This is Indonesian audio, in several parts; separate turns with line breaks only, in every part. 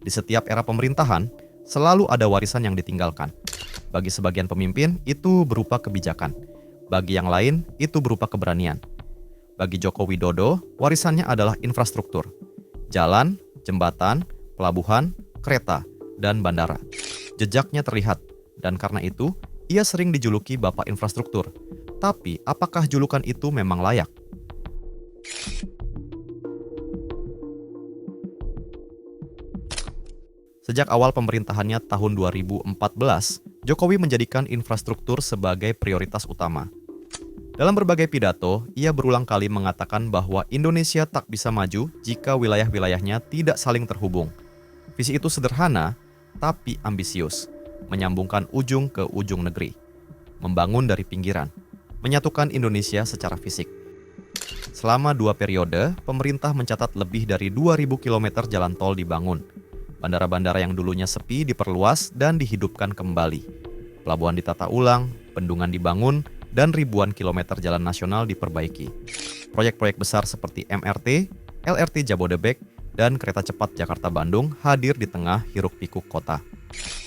Di setiap era pemerintahan, selalu ada warisan yang ditinggalkan. Bagi sebagian pemimpin, itu berupa kebijakan. Bagi yang lain, itu berupa keberanian. Bagi Joko Widodo, warisannya adalah infrastruktur. Jalan, jembatan, pelabuhan, kereta, dan bandara. Jejaknya terlihat, dan karena itu, ia sering dijuluki Bapak Infrastruktur. Tapi, apakah julukan itu memang layak? Sejak awal pemerintahannya tahun 2014, Jokowi menjadikan infrastruktur sebagai prioritas utama. Dalam berbagai pidato, ia berulang kali mengatakan bahwa Indonesia tak bisa maju jika wilayah-wilayahnya tidak saling terhubung. Visi itu sederhana, tapi ambisius, menyambungkan ujung ke ujung negeri, membangun dari pinggiran, menyatukan Indonesia secara fisik. Selama 2 periode, pemerintah mencatat lebih dari 2.000 km jalan tol dibangun. Bandara-bandara yang dulunya sepi diperluas dan dihidupkan kembali. Pelabuhan ditata ulang, bendungan dibangun, dan ribuan kilometer jalan nasional diperbaiki. Proyek-proyek besar seperti MRT, LRT Jabodebek, dan kereta cepat Jakarta-Bandung hadir di tengah hiruk-pikuk kota.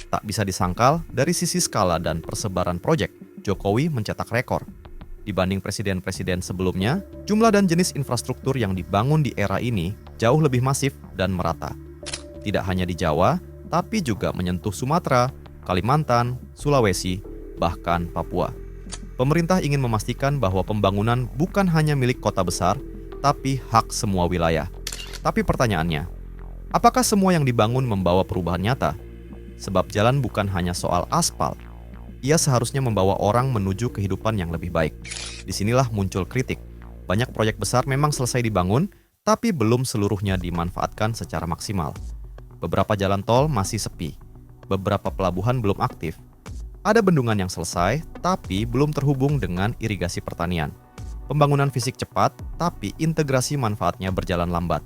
Tak bisa disangkal, dari sisi skala dan persebaran proyek, Jokowi mencetak rekor. Dibanding presiden-presiden sebelumnya, jumlah dan jenis infrastruktur yang dibangun di era ini jauh lebih masif dan merata. Tidak hanya di Jawa, tapi juga menyentuh Sumatera, Kalimantan, Sulawesi, bahkan Papua. Pemerintah ingin memastikan bahwa pembangunan bukan hanya milik kota besar, tapi hak semua wilayah. Tapi pertanyaannya, apakah semua yang dibangun membawa perubahan nyata? Sebab jalan bukan hanya soal aspal. Ia seharusnya membawa orang menuju kehidupan yang lebih baik. Disinilah muncul kritik. Banyak proyek besar memang selesai dibangun, tapi belum seluruhnya dimanfaatkan secara maksimal. Beberapa jalan tol masih sepi, beberapa pelabuhan belum aktif. Ada bendungan yang selesai, tapi belum terhubung dengan irigasi pertanian. Pembangunan fisik cepat, tapi integrasi manfaatnya berjalan lambat.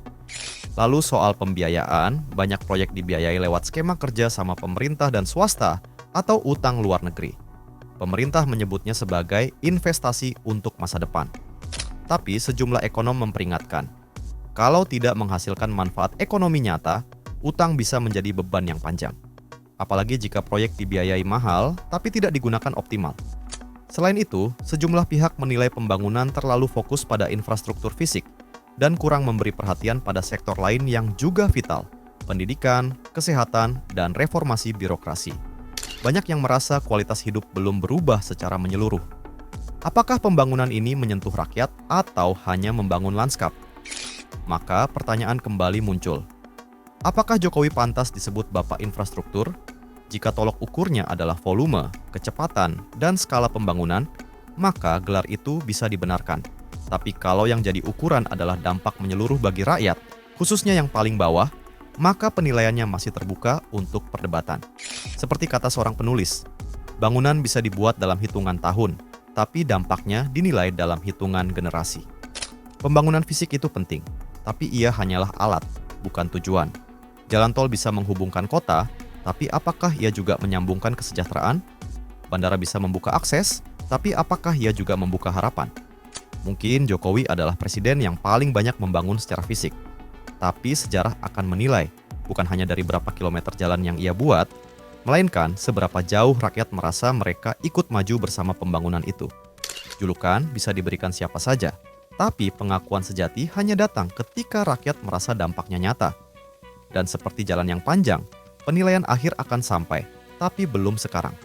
Lalu soal pembiayaan, banyak proyek dibiayai lewat skema kerja sama pemerintah dan swasta atau utang luar negeri. Pemerintah menyebutnya sebagai investasi untuk masa depan. Tapi sejumlah ekonom memperingatkan, kalau tidak menghasilkan manfaat ekonomi nyata, utang bisa menjadi beban yang panjang. Apalagi jika proyek dibiayai mahal tapi tidak digunakan optimal. Selain itu, sejumlah pihak menilai pembangunan terlalu fokus pada infrastruktur fisik dan kurang memberi perhatian pada sektor lain yang juga vital, pendidikan, kesehatan, dan reformasi birokrasi. Banyak yang merasa kualitas hidup belum berubah secara menyeluruh. Apakah pembangunan ini menyentuh rakyat atau hanya membangun lanskap? Maka pertanyaan kembali muncul. Apakah Jokowi pantas disebut Bapak Infrastruktur? Jika tolok ukurnya adalah volume, kecepatan, dan skala pembangunan, maka gelar itu bisa dibenarkan. Tapi kalau yang jadi ukuran adalah dampak menyeluruh bagi rakyat, khususnya yang paling bawah, maka penilaiannya masih terbuka untuk perdebatan. Seperti kata seorang penulis, bangunan bisa dibuat dalam hitungan tahun, tapi dampaknya dinilai dalam hitungan generasi. Pembangunan fisik itu penting, tapi ia hanyalah alat, bukan tujuan. Jalan tol bisa menghubungkan kota, tapi apakah ia juga menyambungkan kesejahteraan? Bandara bisa membuka akses, tapi apakah ia juga membuka harapan? Mungkin Jokowi adalah presiden yang paling banyak membangun secara fisik. Tapi sejarah akan menilai, bukan hanya dari berapa kilometer jalan yang ia buat, melainkan seberapa jauh rakyat merasa mereka ikut maju bersama pembangunan itu. Julukan bisa diberikan siapa saja, tapi pengakuan sejati hanya datang ketika rakyat merasa dampaknya nyata. Dan seperti jalan yang panjang, penilaian akhir akan sampai, tapi belum sekarang.